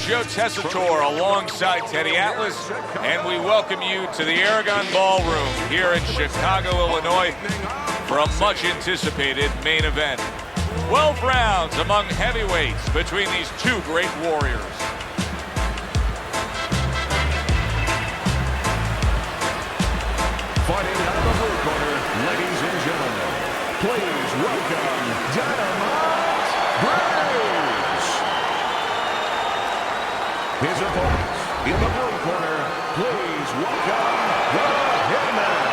Joe Tessitore alongside Teddy Atlas, and we welcome you to the Aragon Ballroom here in Chicago, Illinois, for a much-anticipated main event. 12 rounds among heavyweights between these two great warriors. Fighting out of the blue corner, ladies and gentlemen, please welcome Dynamite Briggs. His opponents in the blue corner, please welcome the Hitman.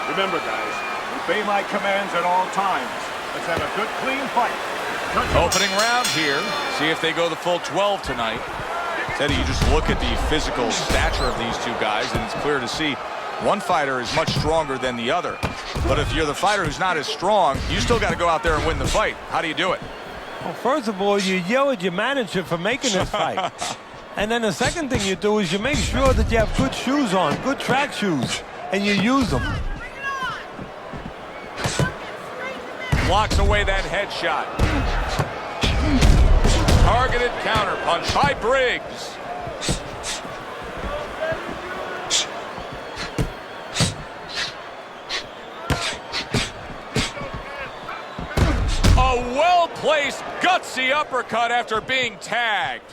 Remember, guys, obey my commands at all times. Let's have a good, clean fight. Opening round here. See if they go the full 12 tonight. Teddy, you just look at the physical stature of these two guys, and it's clear to see one fighter is much stronger than the other. But if you're the fighter who's not as strong, you still got to go out there and win the fight. How do you do it? Well, first of all, you yell at your manager for making this fight. And then the second thing you do is you make sure that you have good shoes on, good track shoes, and you use them. Blocks away that headshot. Targeted counterpunch by Briggs. A well-placed, gutsy uppercut after being tagged.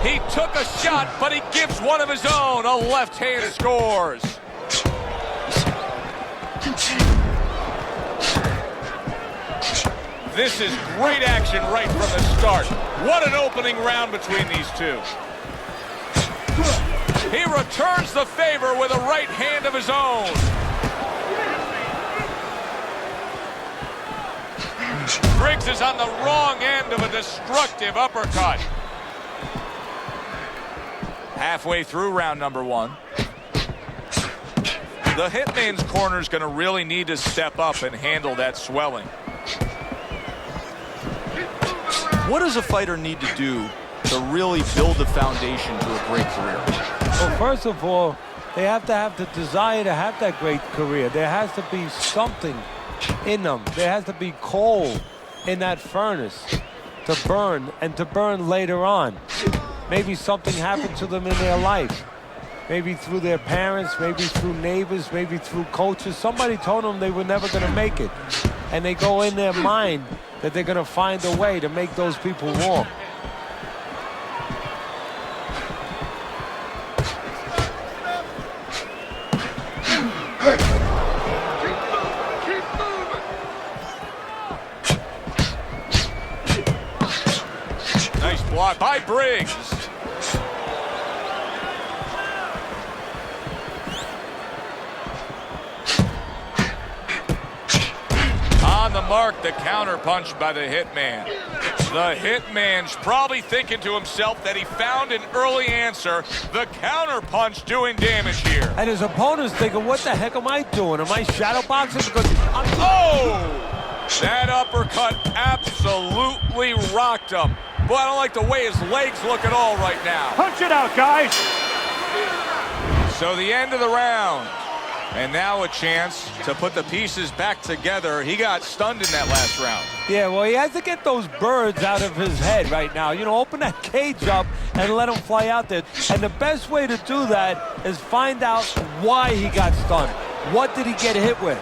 He took a shot, but he gives one of his own. A left hand scores. This is great action right from the start. What an opening round between these two. He returns the favor with a right hand of his own. Briggs is on the wrong end of a destructive uppercut. Halfway through round number one. The Hitman's corner is going to really need to step up and handle that swelling. What does a fighter need to do to really build the foundation to a great career? Well, first of all, they have to have the desire to have that great career. There has to be something in them. There has to be coal in that furnace to burn, and to burn later on. Maybe something happened to them in their life. Maybe through their parents, maybe through neighbors, maybe through coaches. Somebody told them they were never going to make it. And they go in their mind that they're going to find a way to make those people warm. Nice block by Briggs. On the mark, the counterpunch by the Hitman. The Hitman's probably thinking to himself that he found an early answer. The counterpunch doing damage here. And his opponent's thinking, what the heck am I doing? Am I shadowboxing? Because that uppercut absolutely rocked him. Boy, I don't like the way his legs look at all right now. Punch it out, guys. So the end of the round. And now a chance to put the pieces back together. He got stunned in that last round. yeah, well, he has to get those birds out of his head right now. You know, open that cage up and let him fly out there. And the best way to do that is find out why he got stunned. What did he get hit with?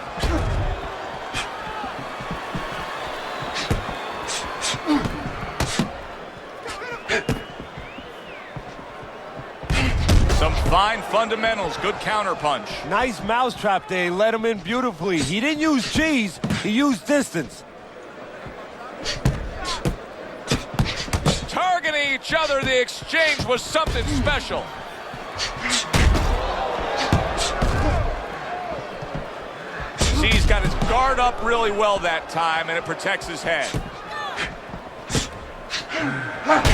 Some fine fundamentals, good counterpunch. Nice mousetrap there. He let him in beautifully. He didn't use G's, he used distance. Targeting each other, the exchange was something special. See, he's got his guard up really well that time, and it protects his head.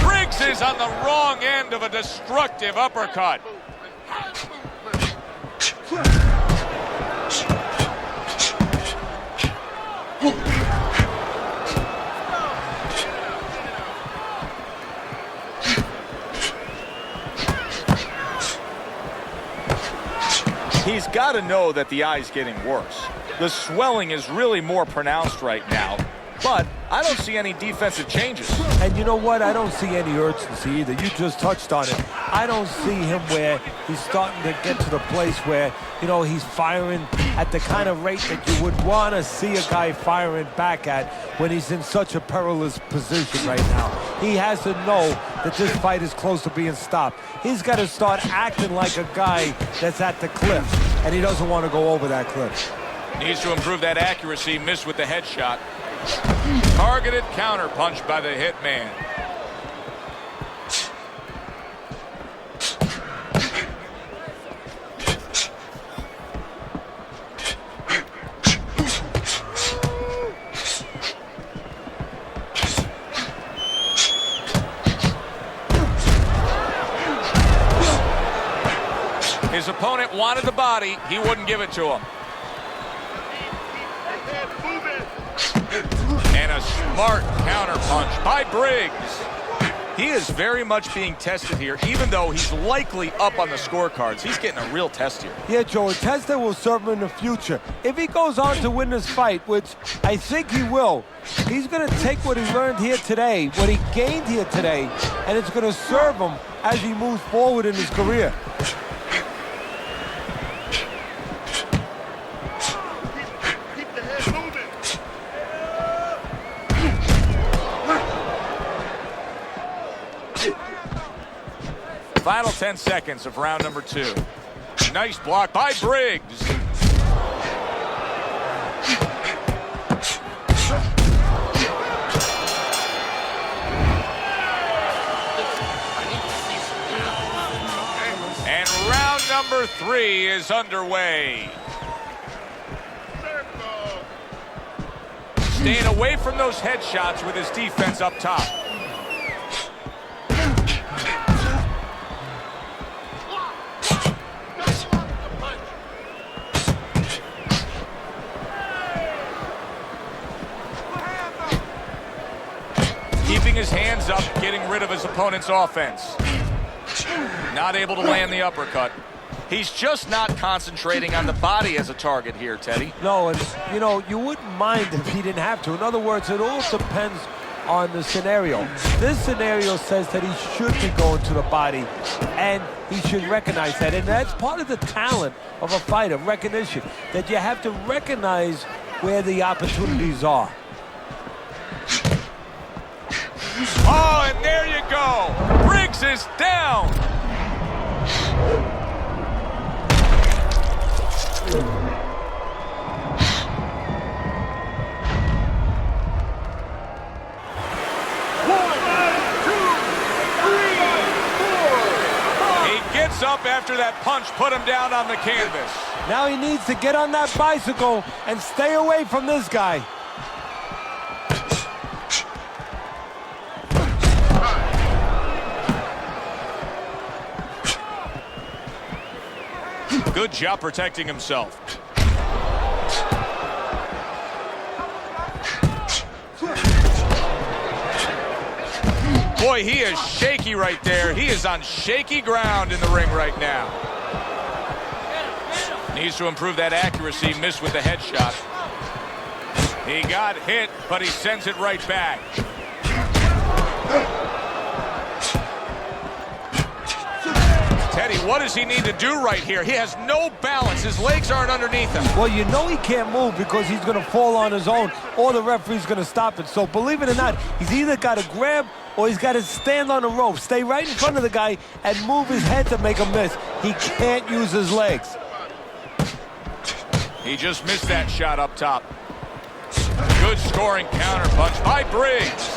Briggs is on the wrong end of a destructive uppercut. He's got to know that the eye's getting worse. The swelling is really more pronounced right now, but I don't see any defensive changes. And you know what? I don't see any urgency either. You just touched on it. I don't see him where he's starting to get to the place where, you know, he's firing at the kind of rate that you would want to see a guy firing back at when he's in such a perilous position right now. He has to know that this fight is close to being stopped. He's got to start acting like a guy that's at the cliff, and he doesn't want to go over that cliff. Needs to improve that accuracy, missed with the headshot. Targeted counter punch by the hitman. His opponent wanted the body. He wouldn't give it to him. And a smart counter punch by Briggs. He is very much being tested here, even though he's likely up on the scorecards. He's getting a real test here. Yeah, Joe, a test that will serve him in the future. If he goes on to win this fight, which I think he will, he's going to take what he learned here today, what he gained here today, and it's going to serve him as he moves forward in his career. Final 10 seconds of round number 2. Nice block by Briggs. And round number 3 is underway. Staying away from those headshots with his defense up top. Keeping his hands up, getting rid of his opponent's offense. Not able to land the uppercut. He's just not concentrating on the body as a target here, Teddy. No, and, you know, you wouldn't mind if he didn't have to. In other words, it all depends on the scenario. This scenario says that he should be going to the body, and he should recognize that. And that's part of the talent of a fighter, recognition, that you have to recognize where the opportunities are. Oh, and there you go. Briggs is down. He gets up after that punch put him down on the canvas. Now he needs to get on that bicycle and stay away from this guy. Good job protecting himself. Boy, he is shaky right there. He is on shaky ground in the ring right now. Needs to improve that accuracy. Missed with the headshot. He got hit, but he sends it right back. Teddy, what does he need to do right here? He has no balance. His legs aren't underneath him. Well, you know he can't move because he's going to fall on his own, or the referee's going to stop it. So believe it or not, he's either got to grab or he's got to stand on the rope, stay right in front of the guy, and move his head to make a miss. He can't use his legs. He just missed that shot up top. Good scoring counter punch by Briggs.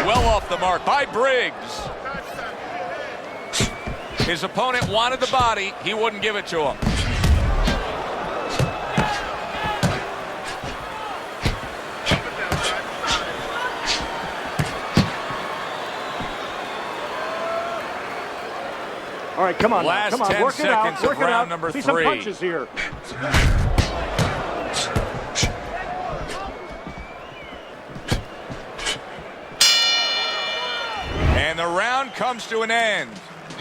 Well off the mark by Briggs. His opponent wanted the body. He wouldn't give it to him. All right, come on, Last come on, 10 work it out, seconds of work it round out. number See some 3. punches here. And the round comes to an end.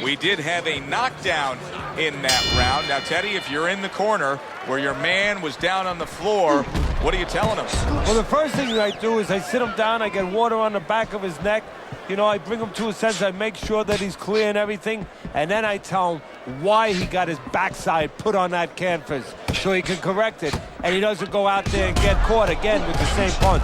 We did have a knockdown in that round. Now, Teddy, if you're in the corner where your man was down on the floor, what are you telling him? Well, the first thing I do is I sit him down, I get water on the back of his neck. You know, I bring him to a sense, I make sure that he's clear and everything, and then I tell him why he got his backside put on that canvas so he can correct it, and he doesn't go out there and get caught again with the same punch.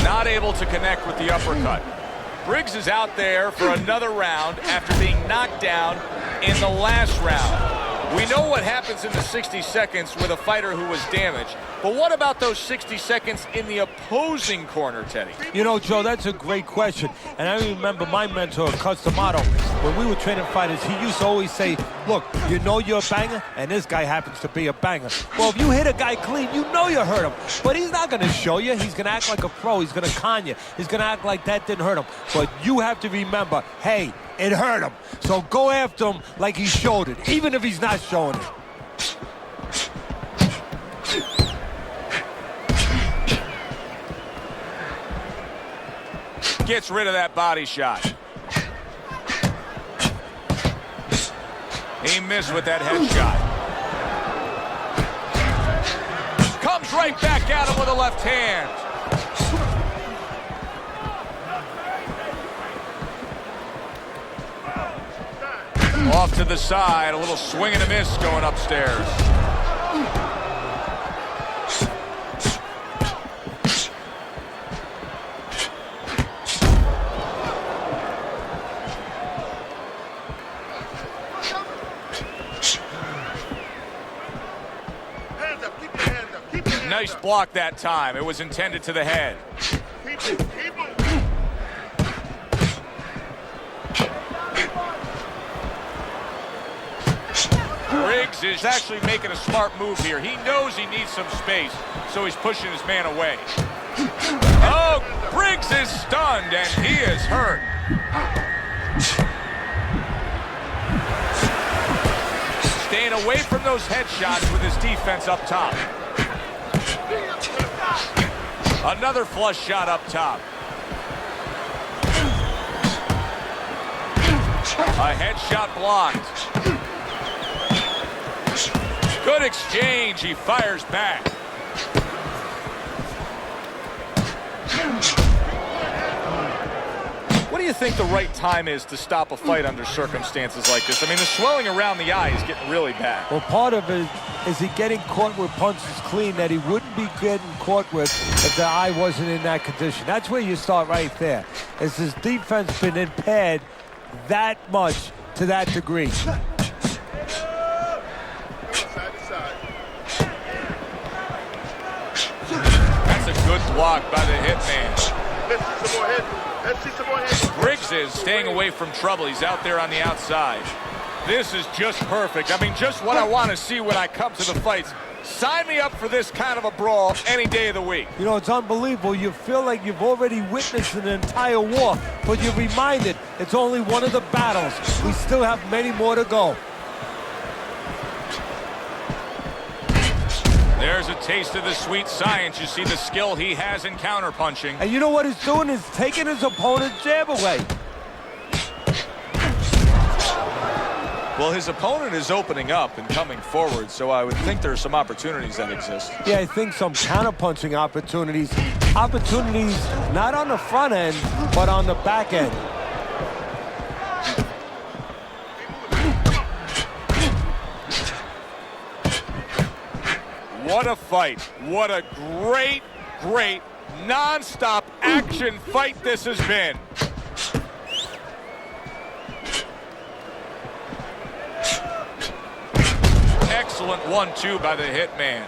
Not able to connect with the uppercut. Briggs is out there for another round after being knocked down in the last round. We know what happens in the 60 seconds with a fighter who was damaged, but what about those 60 seconds in the opposing corner, Teddy? You know, Joe, that's a great question. And I remember my mentor, Customato, when we were training fighters, he used to always say, look, you know you're a banger, and this guy happens to be a banger. Well, if you hit a guy clean, you know you hurt him. But he's not going to show you. He's going to act like a pro. He's going to con you. He's going to act like that didn't hurt him. But you have to remember, hey, it hurt him. So go after him like he showed it, even if he's not showing it. Gets rid of that body shot. He missed with that headshot. Comes right back at him with a left hand. Off to the side, a little swing and a miss going upstairs. Nice block that time. It was intended to the head. Briggs is actually making a smart move here. He knows he needs some space, so he's pushing his man away. Oh, Briggs is stunned, and he is hurt. Staying away from those headshots with his defense up top. Another flush shot up top. A headshot blocked. Good exchange. He fires back. What do you think the right time is to stop a fight under circumstances like this? I mean, the swelling around the eye is getting really bad. Well, part of it is he getting caught with punches clean that he wouldn't be getting caught with if the eye wasn't in that condition. That's where you start right there. Has his defense been impaired that much to that degree? That's a good block by the hitman. Let's see some more hits. Briggs is staying away from trouble. He's out there on the outside. This is just perfect. I mean, just what I want to see when I come to the fights. Sign me up for this kind of a brawl any day of the week. You know, it's unbelievable. You feel like you've already witnessed an entire war, but you're reminded it's only one of the battles. We still have many more to go. There's a taste of the sweet science. You see the skill he has in counterpunching. And you know what he's doing is taking his opponent's jab away. Well, his opponent is opening up and coming forward, so I would think there's some opportunities that exist. Yeah, I think some counterpunching opportunities. Opportunities not on the front end, but on the back end. What a fight. What a great, great, non-stop action fight this has been. Excellent 1-2 by the hitman.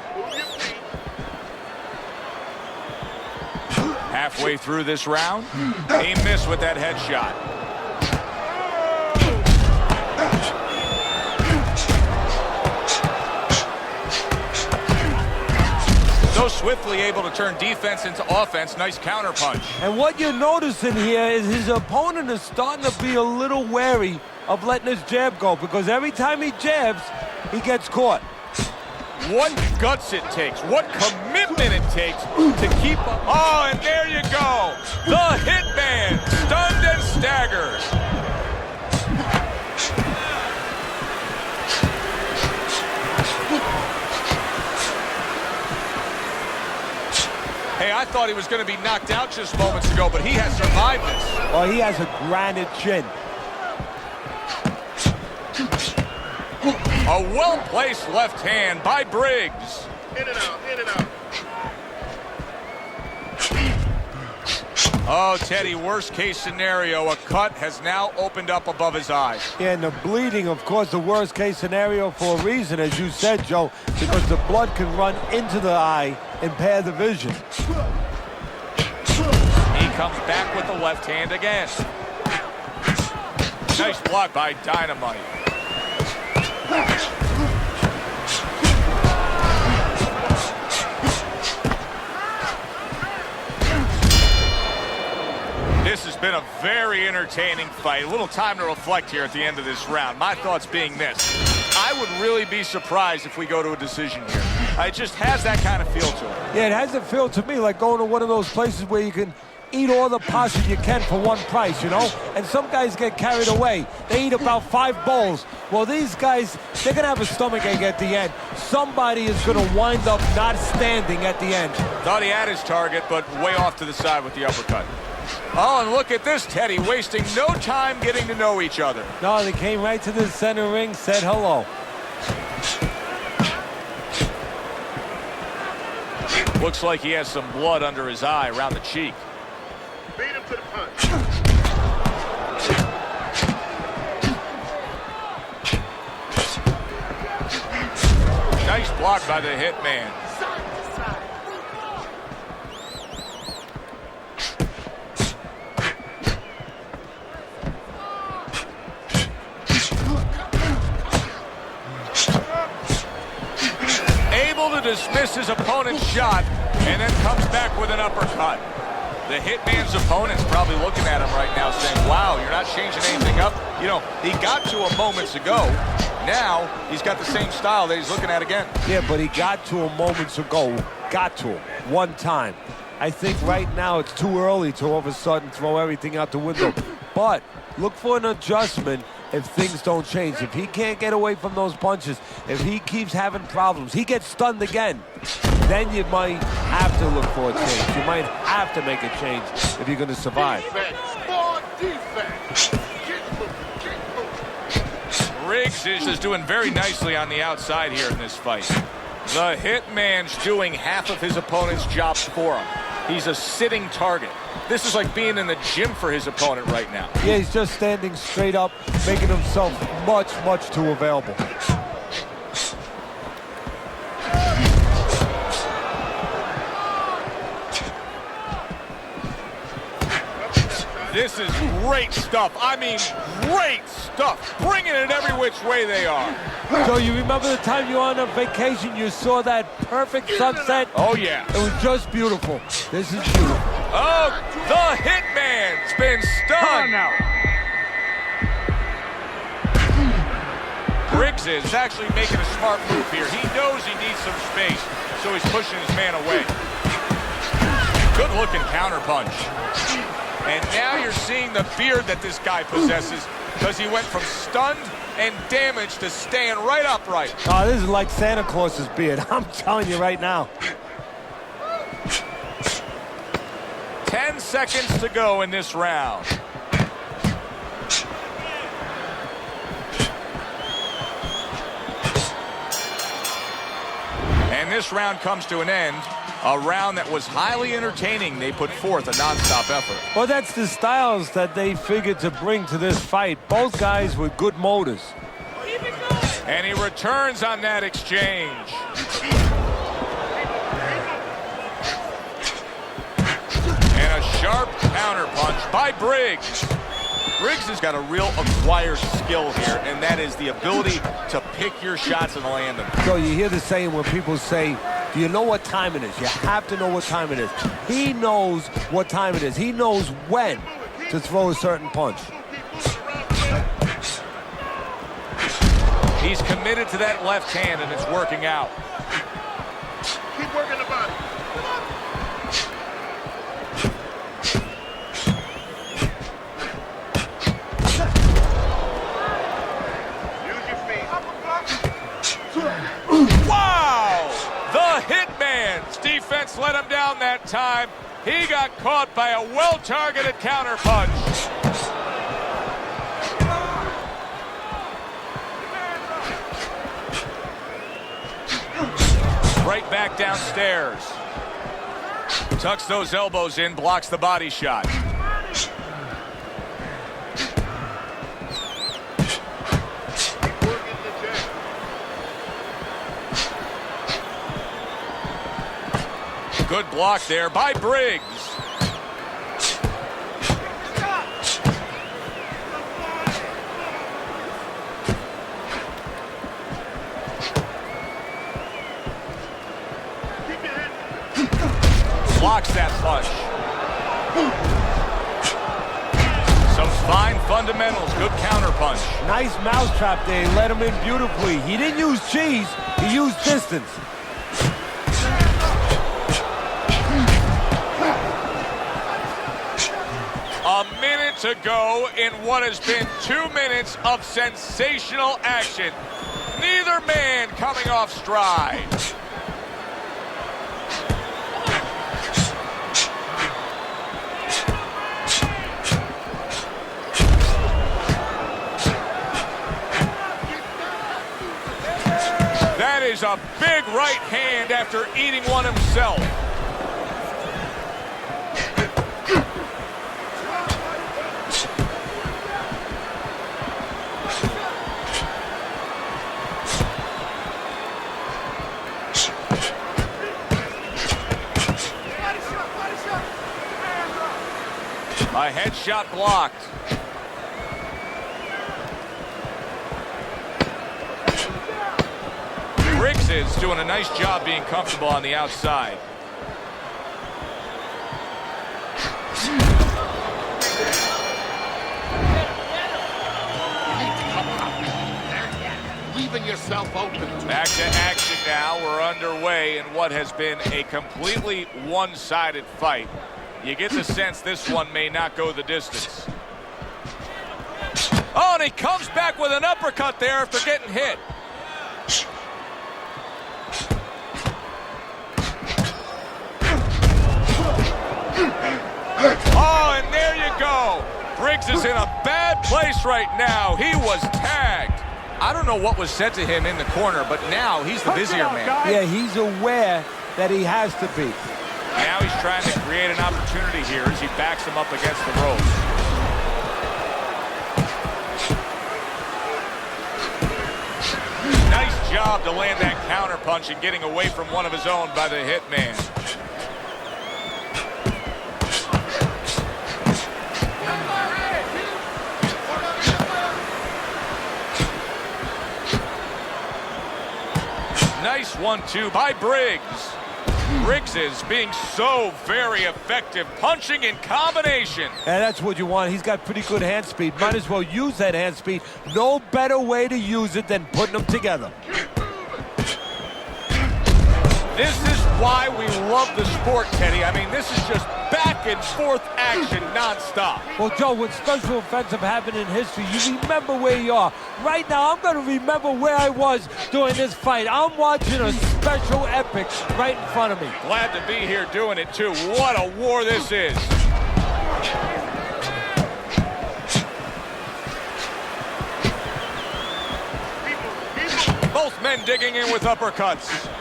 Halfway through this round, he missed with that headshot. So swiftly able to turn defense into offense. Nice counterpunch. And what you're noticing here is his opponent is starting to be a little wary of letting his jab go, because every time he jabs, he gets caught. What guts it takes, what commitment it takes to keep up. Oh, and there you go. The Hitman, stunned and staggered. Hey, I thought he was going to be knocked out just moments ago, but he has survived this. Oh, he has a granite chin. A well-placed left hand by Briggs. In and out, in and out. Oh, Teddy, worst case scenario, a cut has now opened up above his eyes. Yeah, and the bleeding, of course, the worst case scenario for a reason, as you said, Joe, because the blood can run into the eye, impair the vision. He comes back with the left hand again. Nice block by Dynamite. This has been a very entertaining fight. A little time to reflect here at the end of this round. My thoughts being this: I would really be surprised if we go to a decision here. It just has that kind of feel to it. Yeah, it has a feel to me like going to one of those places where you can eat all the pasta you can for one price, you know? And some guys get carried away. They eat about 5 bowls. Well, these guys, they're going to have a stomachache at the end. Somebody is going to wind up not standing at the end. Thought he had his target, but way off to the side with the uppercut. Oh, and look at this, Teddy, wasting no time getting to know each other. No, they came right to the center ring, said hello. Looks like he has some blood under his eye, around the cheek. Beat him to the punch. Nice block by the Hitman. Able to dismiss his opponent's shot and then comes back with an uppercut. The Hitman's opponent's probably looking at him right now saying, wow, you're not changing anything up. You know, he got to him moments ago. Now he's got the same style that he's looking at again. Yeah, but he got to him moments ago. Got to him one time. I think right now it's too early to all of a sudden throw everything out the window. But look for an adjustment if things don't change. If he can't get away from those punches, if he keeps having problems, he gets stunned again, then you might have to look for a change. You might have to make a change if you're going to survive. More defense. Briggs is doing very nicely on the outside here in this fight. The Hitman's doing half of his opponent's job for him. He's a sitting target. This is like being in the gym for his opponent right now. Yeah, he's just standing straight up, making himself much, much too available. This is great stuff. I mean, great stuff. Bringing it every which way they are. So you remember the time you were on a vacation, you saw that perfect sunset? Oh, yeah. It was just beautiful. This is beautiful. Oh, the Hitman's been stunned. now. Briggs is actually making a smart move here. He knows he needs some space, so he's pushing his man away. Good-looking counterpunch. And now you're seeing the beard that this guy possesses, because he went from stunned and damaged to staying right upright. Oh, this is like Santa Claus's beard. I'm telling you right now. 10 seconds to go in this round. And this round comes to an end. A round that was highly entertaining. They put forth a nonstop effort. Well, that's the styles that they figured to bring to this fight. Both guys with good motors. And he returns on that exchange. And a by Briggs. Briggs has got a real acquired skill here, and that is the ability to pick your shots and land them. So you hear the saying when people say, do you know what time it is? You have to know what time it is. He knows what time it is. He knows when to throw a certain punch. He's committed to that left hand, and it's working out. Keep working the body. Wow! The Hitman's defense let him down that time. He got caught by a well-targeted counterpunch. Right back downstairs. Tucks those elbows in, blocks the body shot. Good block there by Briggs. Blocks that punch. Some fine fundamentals, good counter punch. Nice mousetrap there. He let him in beautifully. He didn't use cheese, he used distance. A minute to go in what has been 2 minutes of sensational action. Neither man coming off stride. That is a big right hand after eating one himself. A headshot blocked. Briggs is doing a nice job being comfortable on the outside. Leaving yourself open. Back to action now. We're underway in what has been a completely one-sided fight. You get the sense this one may not go the distance. Oh, and he comes back with an uppercut there after getting hit. Oh, and there you go. Briggs is in a bad place right now. He was tagged. I don't know what was said to him in the corner, but now he's the busier man. Yeah, he's aware that he has to be. Now he's trying to create an opportunity here as he backs him up against the ropes. Nice job to land that counter punch and getting away from one of his own by the Hitman. Nice 1-2 by Briggs. Briggs is being so very effective, punching in combination. And that's what you want. He's got pretty good hand speed. Might as well use that hand speed. No better way to use it than putting them together. This is why we love the sport, Teddy. I mean, this is just back and forth action nonstop. Well, Joe, when special events have happened in history, you remember where you are. Right now, I'm going to remember where I was during this fight. I'm watching a special epic right in front of me. Glad to be here doing it, too. What a war this is. Both men digging in with uppercuts.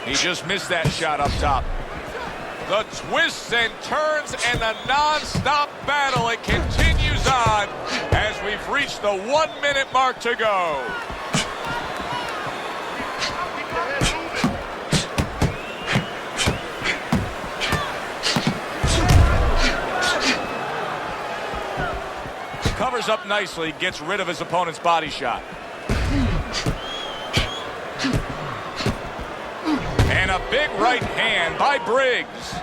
He just missed that shot up top. The twists and turns and the non-stop battle. It continues on as we've reached the 1 minute mark to go. Covers up nicely, gets rid of his opponent's body shot. And a big right hand by Briggs.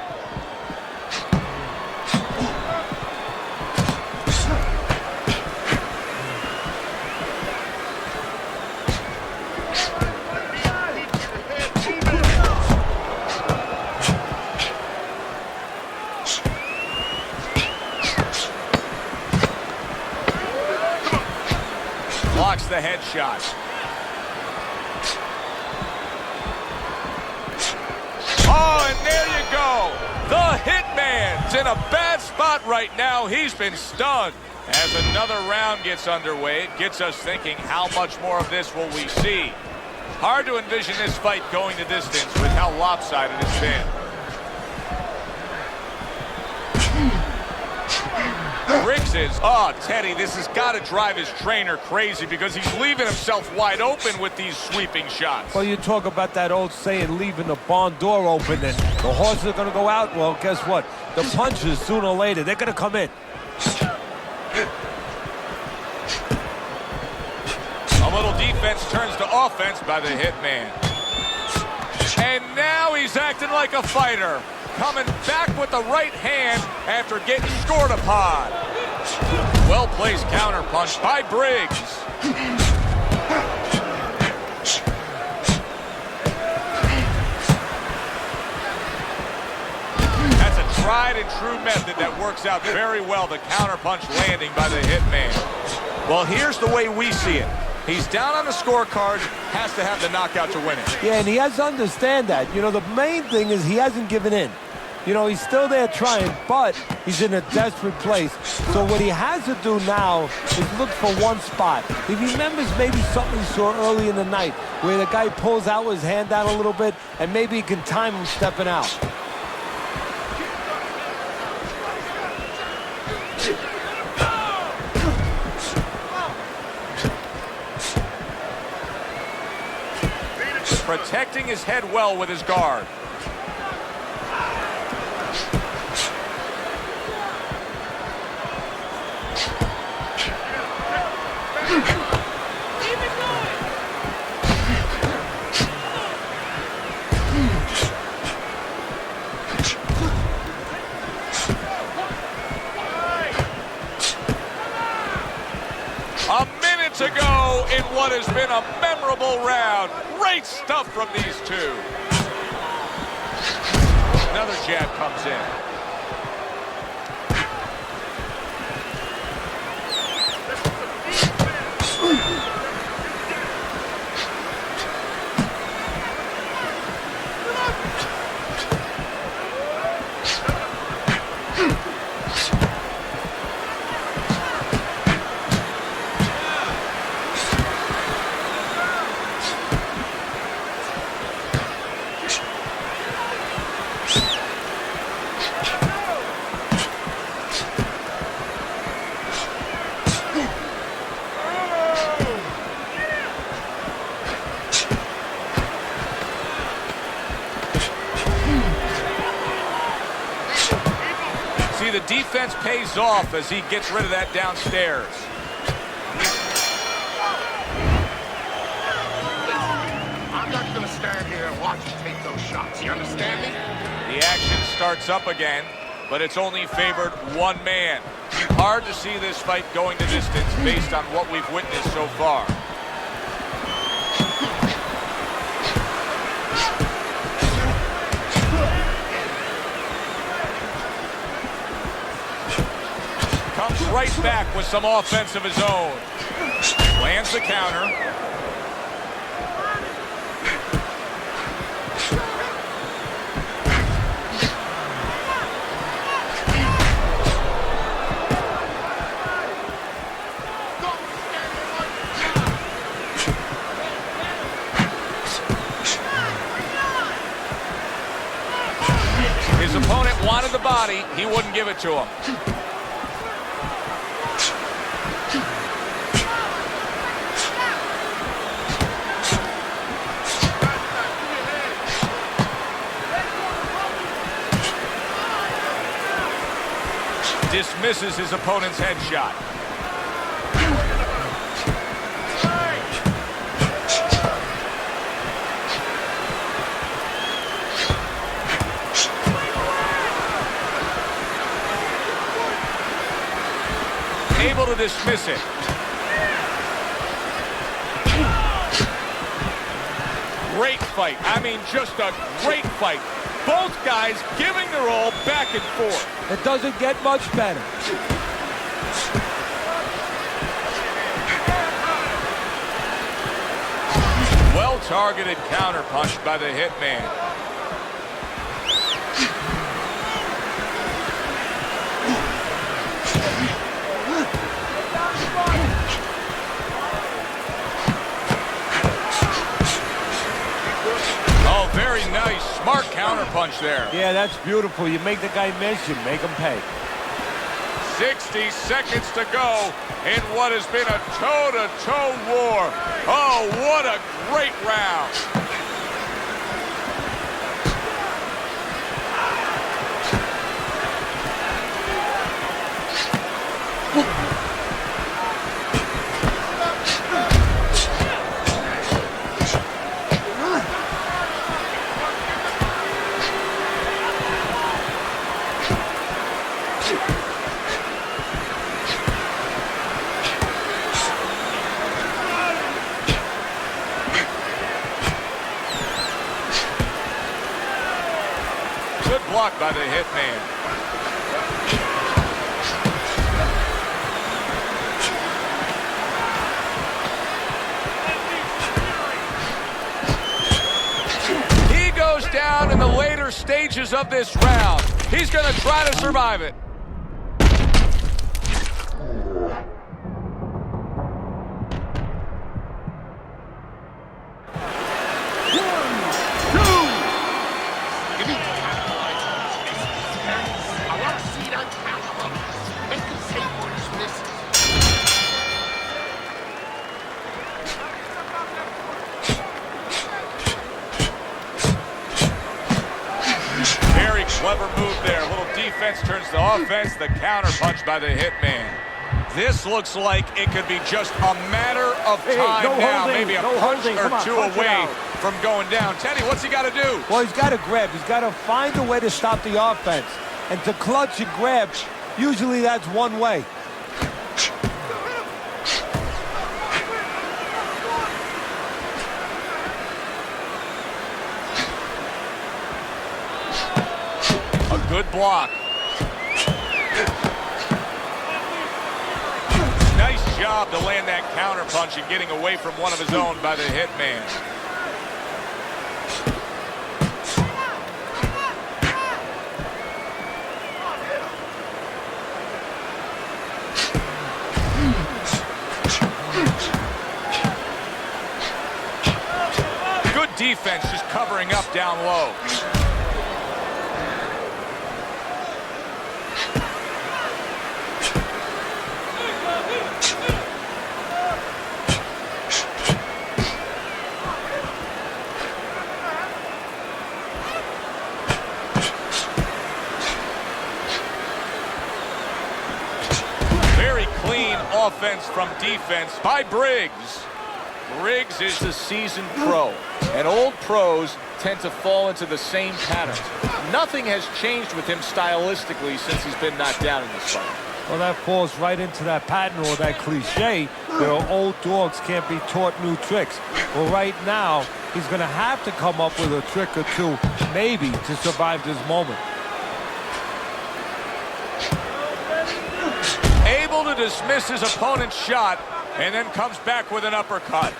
Blocks the headshot. Oh, and there you go. The Hitman's in a bad spot right now. He's been stunned. As another round gets underway, it gets us thinking, how much more of this will we see? Hard to envision this fight going the distance with how lopsided it's been. Briggs is, Teddy, this has got to drive his trainer crazy because he's leaving himself wide open with these sweeping shots. Well, you talk about that old saying, leaving the barn door open, and the horses are going to go out. Well, guess what? The punches, sooner or later, they're going to come in. A little defense turns to offense by the Hitman. And now he's acting like a fighter. Coming back with the right hand after getting scored upon. Well-placed counterpunch by Briggs. That's a tried and true method that works out very well, the counterpunch landing by the Hitman. Well, here's the way we see it. He's down on the scorecard, has to have the knockout to win it. Yeah, and he has to understand that. You know, the main thing is he hasn't given in. You know, he's still there trying, but he's in a desperate place. So what he has to do now is look for one spot. He remembers maybe something he saw early in the night where the guy pulls out his hand down a little bit, and maybe he can time him stepping out. Protecting his head well with his guard. A minute to go in what has been a memorable round. Great stuff from these two. Another jab comes in. The defense pays off as he gets rid of that downstairs. I'm not going to stand here and watch you take those shots. You understand me? The action starts up again, but it's only favored one man. Hard to see this fight going the distance based on what we've witnessed so far. Comes right back with some offense of his own. Lands the counter. His opponent wanted the body. He wouldn't give it to him. Dismisses his opponent's headshot. Able to dismiss it. Great fight. I mean, just a great fight. Both guys giving their all back and forth. It doesn't get much better. Well-targeted counterpunch by the Hitman. Oh, very nice. Smart counterpunch there. Yeah, that's beautiful. You make the guy miss, you make him pay. 60 seconds to go in what has been a toe-to-toe war. Oh, what a great round. Good block by the Hitman. He goes down in the later stages of this round. He's going to try to survive it. Clever move there. A little defense turns to offense. The counter punch by the Hitman. This looks like it could be just a matter of time now. Maybe a punch or two away from going down. Teddy, what's he got to do? Well, he's got to grab. He's got to find a way to stop the offense. And to clutch and grab, usually that's one way. Good block. Nice job to land that counter punch and getting away from one of his own by the Hitman. Good defense, just covering up down low. Offense from defense by Briggs. Briggs is a seasoned pro, and old pros tend to fall into the same patterns. Nothing has changed with him stylistically since he's been knocked down in this fight. Well, that falls right into that pattern or that cliche where old dogs can't be taught new tricks. Well, right now, he's going to have to come up with a trick or two, maybe, to survive this moment. Able to dismiss his opponent's shot and then comes back with an uppercut.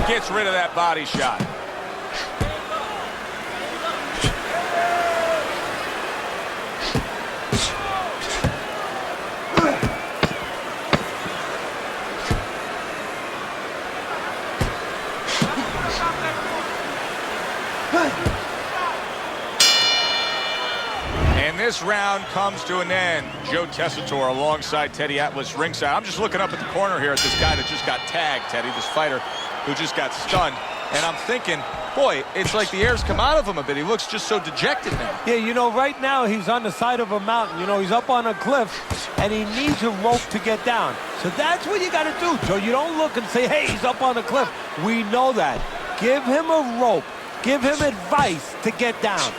Gets rid of that body shot. And this round comes to an end. Joe Tessitore alongside Teddy Atlas ringside. I'm just looking up at the corner here at this guy that just got tagged, Teddy, this fighter who just got stunned. And I'm thinking, boy, it's like the air's come out of him a bit. He looks just so dejected now. Yeah, you know, right now he's on the side of a mountain. You know, he's up on a cliff, and he needs a rope to get down. So that's what you got to do, Joe. You don't look and say, hey, he's up on a cliff. We know that. Give him a rope. Give him advice to get down.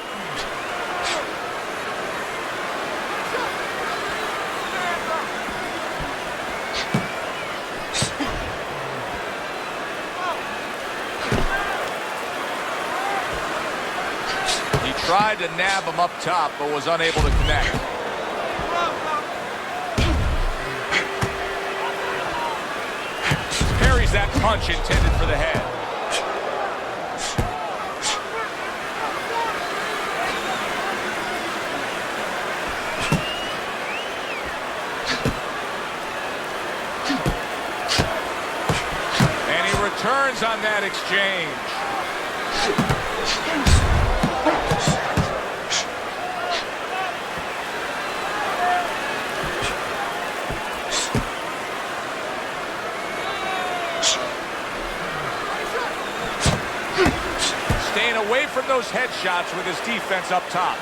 Tried to nab him up top, but was unable to connect. Parries that punch intended for the head. And he returns on that exchange. Staying away from those headshots with his defense up top.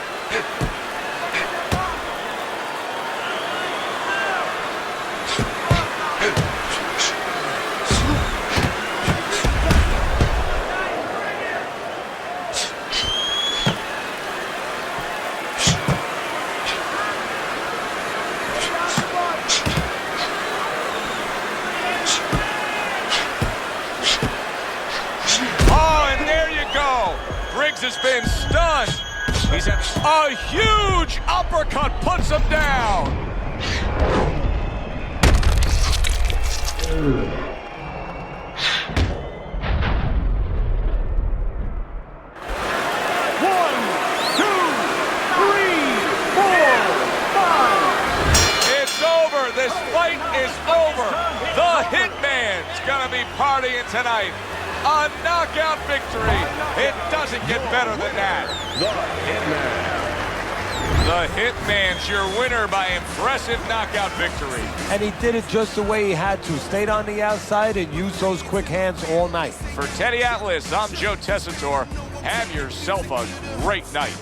Briggs has been stunned. He's a huge uppercut puts him down. 1, 2, 3, 4, 5. It's over. This fight is over. The Hitman's gonna be partying tonight. A knockout victory. It doesn't get better than that. The Hitman's your winner by impressive knockout victory. And he did it just the way he had to. Stayed on the outside and used those quick hands all night. For Teddy Atlas, I'm Joe Tessitore. Have yourself a great night.